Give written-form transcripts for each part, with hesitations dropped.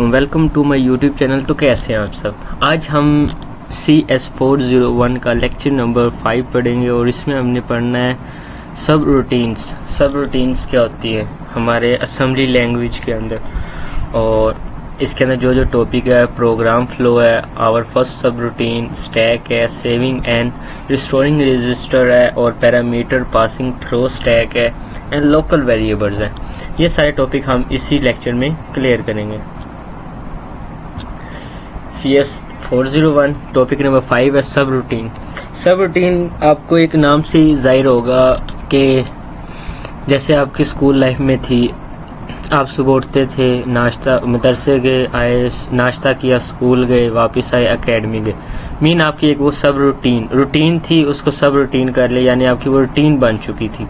वालेकुम, welcome to my YouTube channel. तो कैसे हैं आप सब। आज हम CS401 का लेक्चर नंबर 5 पढ़ेंगे और इसमें हमने पढ़ना है सब रूटीन्स। सब रूटीन्स क्या होती है हमारे असेंबली लैंग्वेज के अंदर, और इसके अंदर जो टॉपिक है प्रोग्राम फ्लो है, आवर फर्स्ट सब रूटीन, स्टैक है, सेविंग एंड रिस्टोरिंग रजिस्टर है, और पैरामीटर पासिंग थ्रू स्टैक है, एंड लोकल वेरिएबल्स है। ये सारे टॉपिक हम इसी लेक्चर में क्लियर करेंगे। CS401 टॉपिक नंबर 5 है सब रूटीन। सब रूटीन आपको एक नाम से ही जाहिर होगा कि जैसे आपकी स्कूल लाइफ में थी, आप सुबह उठते थे, नाश्ता मदरसे गए, आए, नाश्ता किया, स्कूल गए, वापस आए, एकेडमी गए। मीन आपकी एक वो सब रूटीन थी, उसको सब रूटीन कर ले, यानी आपकी वो रूटीन बन चुकी थी।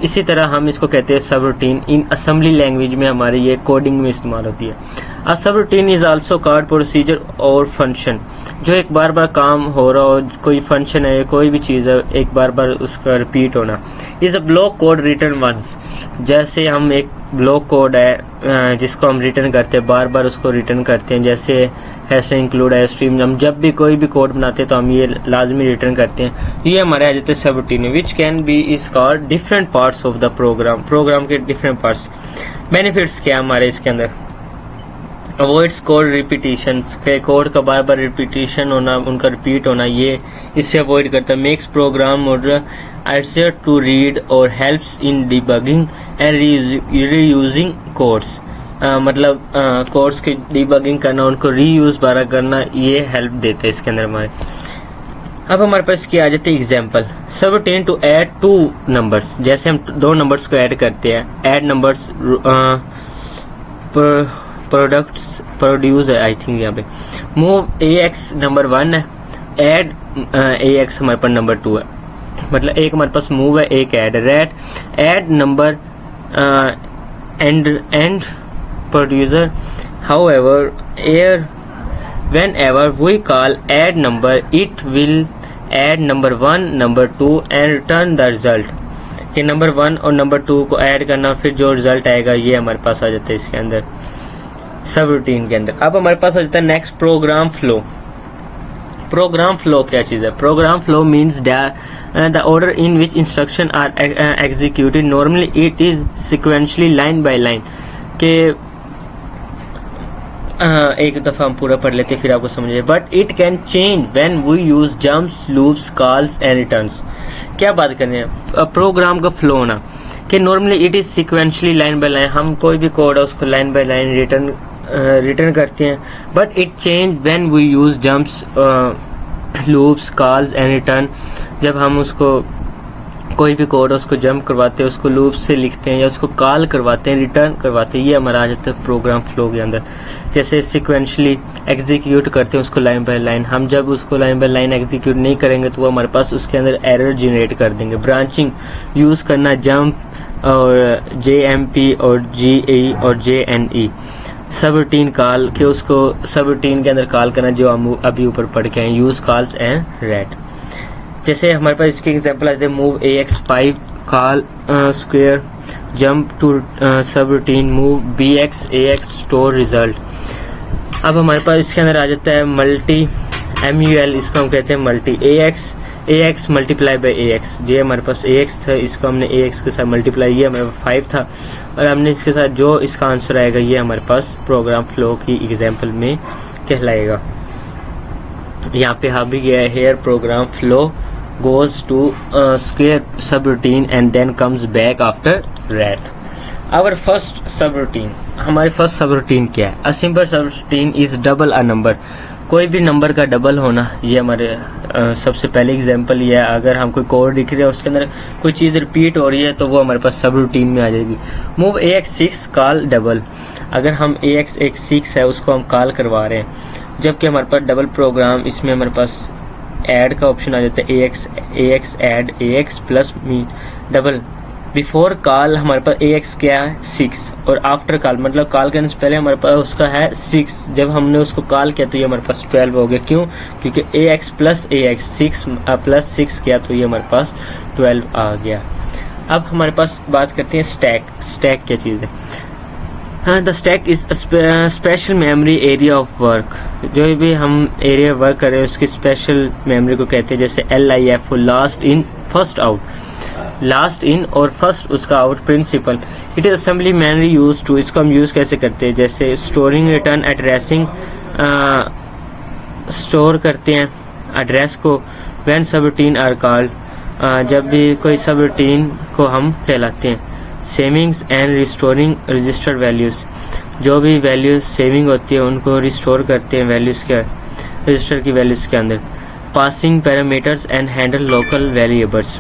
इसी तरह हम इसको कहते हैं सब रूटीन। इन असेंबली लैंग्वेज में हमारे ये कोडिंग में इस्तेमाल होती है। अ सब routine is also called procedure और फंक्शन। जो एक बार बार काम हो रहा हो, कोई फंक्शन है, कोई भी चीज़ है, एक बार बार उसका रिपीट होना। Is a block code return once. जैसे हम एक ब्लॉक कोड है जिसको हम रिटर्न करते हैं, बार बार उसको रिटर्न करते हैं। जैसे हैश इंक्लूड है, स्ट्रीम, हम जब भी कोई भी कोड बनाते हैं तो हम ये लाजमी रिटर्न करते हैं। ये हमारे आ जाते हैं सब routine, which can be is called different parts of the program के डिफरेंट पार्ट्स। बेनिफिट्स क्या हमारे इसके अंदर, अवॉइड्स कोड रिपीटिशंस, के कोड का बार बार रिपीटिशन होना, उनका रिपीट होना, ये इससे अवॉइड करता है। Makes program model easier to read और helps in debugging and reusing codes। मतलब कोड्स की डिबगिंग करना, उनको रीयूज बारा करना, ये हेल्प देते हैं इसके अंदर हमारे। अब हमारे पास क्या आ जाती है एग्जांपल। सब रूटीन टू ऐड 2 नंबर्स। जैसे हम 2 नंबर्स को ऐड करते हैं, ऐड नंबर्स प्रोडक्ट्स प्रोड्यूस है आई थिंक यहाँ पे। मूव AX नंबर 1 है, ऐड AX हमारे पास नंबर 2 है। मतलब एक हमारे पास मूव है, एक ऐड है। Rate add number and producer. However air whenever we call add number, it will add number 1 number 2 and return the result. ये नंबर 1 और नंबर 2 को ऐड करना, फिर जो रिजल्ट आएगा ये हमारे पास आ जाता है इसके अंदर सब रूटीन के अंदर। अब हमारे पास आ जाता है next program flow. Program flow क्या चीज़ है। Program flow means the order in which instruction are executed. Normally it is sequentially line by line. के एक दफ़ा हम पूरा पढ़ लेते फिर आपको समझिए। But it can change when we use jumps, loops, calls and returns. क्या बात कर रहे हैं प्रोग्राम का फ्लो होना, कि normally it is sequentially line by line. हम कोई भी कोड है उसको लाइन बाय लाइन रिटर्न करते हैं। But it change when we use jumps, loops, calls and return. जब हम उसको कोई भी कोड उसको जंप करवाते हैं, उसको लूप से लिखते हैं, या उसको कॉल करवाते हैं, रिटर्न करवाते हैं, ये हमारा आ जाता है प्रोग्राम फ्लो के अंदर। जैसे सिक्वेंशली एग्जीक्यूट करते हैं उसको लाइन बाय लाइन। हम जब उसको लाइन बाय लाइन एग्जीक्यूट नहीं करेंगे तो वो हमारे पास उसके अंदर एरर जनरेट कर देंगे। ब्रांचिंग यूज़ करना, जंप और JMP और GE और JNE। सब रूटीन कॉल के उसको सब रूटीन के अंदर कॉल करना, जो हम अभी ऊपर पढ़ के हैं, यूज कॉल्स एंड रेट। जैसे हमारे पास इसके एग्जांपल आते हैं move AX5 call square, jump to subroutine, move BX AX store result. अब हमारे पास इसके अंदर आ जाता है मल्टी MUL, इसको हम कहते हैं multi AX multiply by AX। ये हमारे पास AX था, इसको हमने AX के साथ मल्टीप्लाई, ये हमारे पास 5 था, और हमने इसके साथ जो इसका आंसर आएगा ये हमारे पास प्रोग्राम फ्लो की एग्जांपल में कहलाएगा। यहाँ पे हम भी गया है, here program flow goes to square subroutine and then comes back after rate. Our first subroutine, हमारी फर्स्ट सब रूटीन क्या है। A simple subroutine is double a number. कोई भी नंबर का डबल होना, ये हमारे सबसे पहले एग्जांपल ये है। अगर हम कोई कोड लिख रहे हैं उसके अंदर कोई चीज़ रिपीट हो रही है तो वो हमारे पास सब रूटीन में आ जाएगी। Move AX6 call double. अगर हम AX6 है उसको हम कॉल करवा रहे हैं, जबकि हमारे पास डबल प्रोग्राम, इसमें हमारे पास ऐड का ऑप्शन आ जाता है। AX ऐड AX प्लस मी डबल। बिफोर कॉल हमारे पास AX क्या है 6, और आफ्टर कॉल मतलब कॉल करने से पहले हमारे पास उसका है 6। जब हमने उसको कॉल किया तो ये हमारे पास 12 हो गया। क्यों? क्योंकि AX प्लस AX 6 प्लस 6 किया तो ये हमारे पास 12 आ गया। अब हमारे पास बात करते हैं स्टैक। स्टैक क्या चीज़ है। हाँ, the stack is special memory area of work. जो भी हम एरिया वर्क करें उसकी स्पेशल मेमोरी को कहते हैं, जैसे LIF last in first out, last in और फर्स्ट उसका out principle. It is assembly memory use to, इसको हम यूज कैसे करते हैं, जैसे स्टोरिंग रिटर्न एड्रेसिंग, स्टोर करते हैं एड्रेस को, व्हेन सबरूटीन आर कॉल्ड, जब भी कोई सबरूटीन को हम कहलाते हैं, savings and restoring register values, जो भी वैल्यूज सेविंग होती है उनको रिस्टोर करते हैं वैल्यूज के रजिस्टर की वैल्यूज के अंदर, passing parameters and handle local variables,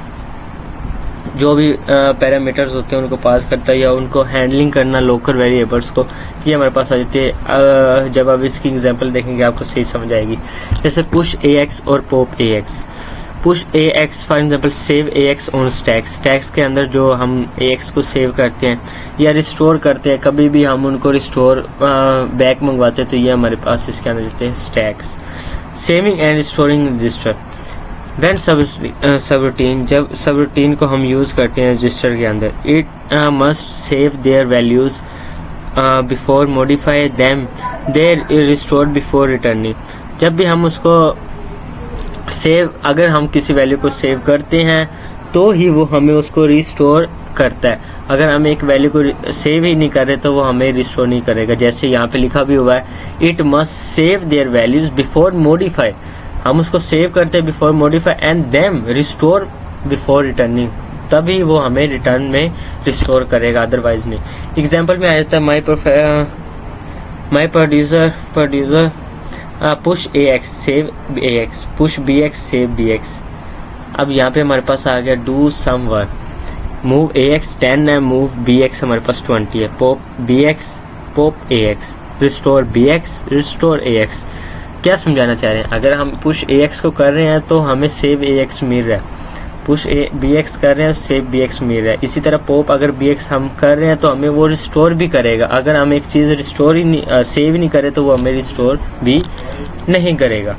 जो भी पैरामीटर्स होते हैं उनको पास करता है या उनको हैंडलिंग करना लोकल वेरिएबल्स को, ये हमारे पास आ जाती है। जब आप इसकी एग्जांपल देखेंगे आपको सही समझ आएगी, जैसे पुश AX और pop AX। Push AX for example save AX on stacks, stacks के अंदर जो हम AX को सेव करते हैं या रिस्टोर करते हैं, कभी भी हम उनको रिस्टोर बैक मंगवाते हैं तो ये हमारे पास इसके अंदर जाते हैं stacks. Saving and restoring register, when subroutine, जब सबरूटीन को हम यूज़ करते हैं रजिस्टर के अंदर, it must save their values before modify them, they're restored before returning. जब भी हम उसको सेव, अगर हम किसी वैल्यू को सेव करते हैं तो ही वो हमें उसको रिस्टोर करता है, अगर हम एक वैल्यू को सेव ही नहीं कर रहे तो वो हमें रिस्टोर नहीं करेगा। जैसे यहाँ पे लिखा भी हुआ है, it must save there values before modify, हम उसको सेव करते हैं before modify and them restore before returning, तभी वो हमें रिटर्न में रिस्टोर करेगा, अदरवाइज नहीं। एग्जाम्पल में आ जाता है my procedure push AX save AX, push BX save BX। अब यहाँ पे हमारे पास आ गया do some work, move AX 10 है, मूव BX हमारे पास 20 है, pop BX pop AX, restore BX restore AX। क्या समझाना चाह रहे हैं, अगर हम पुश AX को कर रहे हैं तो हमें सेव AX मिल रहा है, पुश BX कर रहे हैं सेव BX मिल रहा है। इसी तरह पॉप अगर BX हम कर रहे हैं तो हमें वो रिस्टोर भी करेगा, अगर हम एक चीज़ रिस्टोर ही नहीं सेव ही नहीं करें तो वो हमें रिस्टोर भी नहीं करेगा।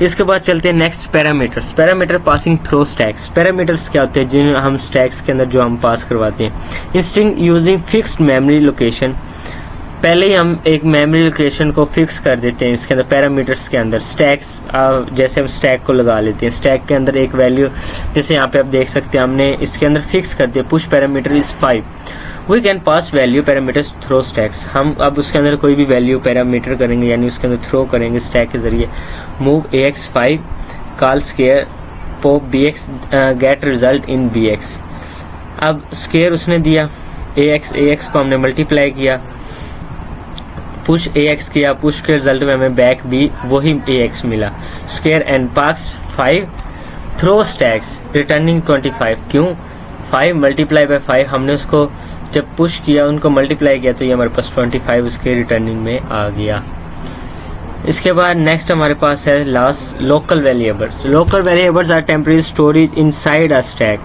इसके बाद चलते हैं next parameters. Parameter passing through stacks, parameters क्या होते हैं जिन हम स्टैक्स के अंदर जो हम पास करवाते हैं। इंस्ट्रिंग यूजिंग फिक्स्ड मेमोरी लोकेशन, पहले ही हम एक मेमोरी लोकेशन को फिक्स कर देते हैं इसके अंदर पैरामीटर्स के अंदर। स्टैक्स जैसे हम स्टैक को लगा लेते हैं, स्टैक के अंदर एक वैल्यू, जैसे यहाँ पे आप देख सकते हैं हमने इसके अंदर फिक्स कर दिया, push parameter is 5, we can pass value parameters through stacks. हम अब उसके अंदर कोई भी वैल्यू पैरामीटर करेंगे यानी उसके अंदर थ्रो करेंगे स्टैक के जरिए। Move AX 5, call square pop BX get result in BX। अब स्केयर उसने दिया, AX को हमने मल्टीप्लाई किया, पुश AX किया, पुश के रिजल्ट में हमें बैक भी वही AX मिला। Square and pass 5 through stacks returning 25, क्यों 5 मल्टीप्लाई बाय 5, हमने उसको जब पुश किया उनको मल्टीप्लाई किया तो ये हमारे पास 25 उसके रिटर्निंग में आ गया। इसके बाद नेक्स्ट हमारे पास है last local variables. Local variables are temporary storage inside a stack,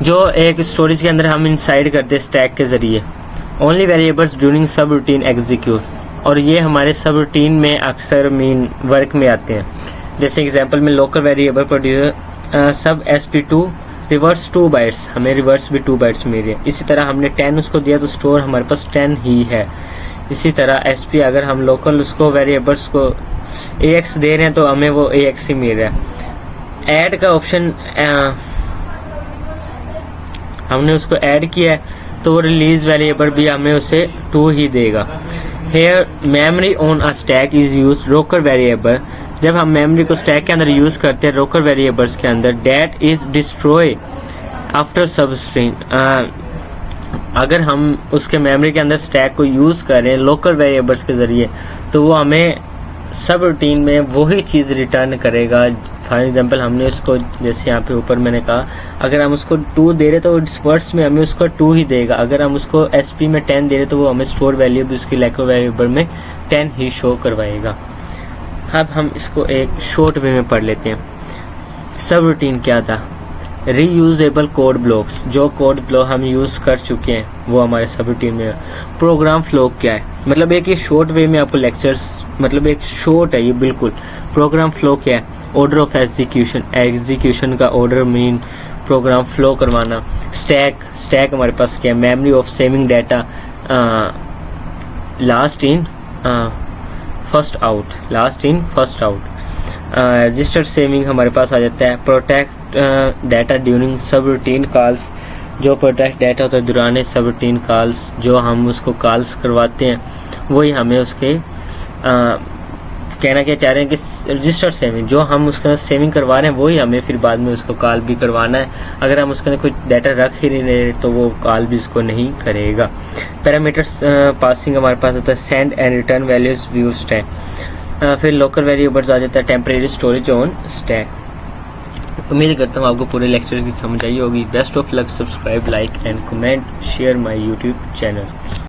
जो एक स्टोरेज के अंदर हम इनसाइड करते हैं स्टैक के जरिए। ओनली वेरिएबल्स ड्यूरिंग सब रूटीन एग्जीक्यूट, और ये हमारे सब रूटीन में अक्सर मीन वर्क में आते हैं। जैसे एग्जांपल में लोकल वेरिएबल प्रोड्यूसर सब SP2 रिवर्स 2 बाइट्स, हमें रिवर्स भी 2 बाइट्स मिल रही है। इसी तरह हमने 10 उसको दिया तो स्टोर हमारे पास 10 ही है। इसी तरह SP अगर हम लोकल उसको वेरिएबल्स को AX दे रहे हैं तो हमें वो AX ही मिल रहा है। ऐड का ऑप्शन हमने उसको ऐड किया है तो वो रिलीज वेरिएबल भी हमें उसे 2 ही देगा। Here memory on a stack is use local variable, जब हम मेमोरी को स्टैक के अंदर यूज करते हैं लोकल वेरिएबल्स के अंदर, that is destroy after substring. अगर हम उसके मेमोरी के अंदर स्टैक को यूज करें लोकल वेरिएबल्स के जरिए तो वो हमें सब रूटीन में वही चीज़ रिटर्न करेगा। फॉर एग्जांपल हमने उसको जैसे यहाँ पे ऊपर मैंने कहा, अगर हम उसको 2 दे रहे तो इस वर्ड्स में हमें उसको 2 ही देगा। अगर हम उसको SP में 10 दे रहे तो वो हमें स्टोर वैल्यू भी उसकी लोकल वेरिएबल में 10 ही शो करवाएगा। अब हम इसको एक शॉर्ट वे में पढ़ लेते हैं। सब रूटीन क्या था, रीयूजेबल कोड ब्लॉक्स, जो कोड ब्लॉक हम यूज़ कर चुके हैं वो हमारे सब रूटीन में। प्रोग्राम फ्लो क्या है, मतलब एक ये शॉर्ट वे में आपको लेक्चर्स, मतलब एक शॉर्ट है ये बिल्कुल। प्रोग्राम फ्लो क्या है, ऑर्डर ऑफ एग्जीक्यूशन, एग्जीक्यूशन का ऑर्डर मीन प्रोग्राम फ्लो करवाना। स्टैक हमारे पास क्या है, memory of saving data, last in first out, last in first out. Registered saving हमारे पास आ जाता है। प्रोटेक्ट डाटा ड्यूरिंग सब रूटीन कॉल्स, जो प्रोटेक्ट डाटा होता है दौरान सब रूटीन कॉल्स, जो हम उसको कॉल्स करवाते हैं वही हमें उसके कहना क्या चाह रहे हैं कि रजिस्टर्ड सेविंग, जो हम उसके अंदर सेविंग करवा रहे हैं वही हमें फिर बाद में उसको कॉल भी करवाना है। अगर हम उसके अंदर कोई डाटा रख ही नहीं रहे तो वो कॉल भी उसको नहीं करेगा। पैरामीटर्स पासिंग हमारे पास होता है send and return values view stack. फिर लोकल वेरिएबल्स आ जाता है टेम्परेरी स्टोरेज ऑन स्टैक। उम्मीद करता हूँ आपको पूरे लेक्चर की समझ आई होगी। Best of luck, subscribe, like and comment, share my YouTube channel.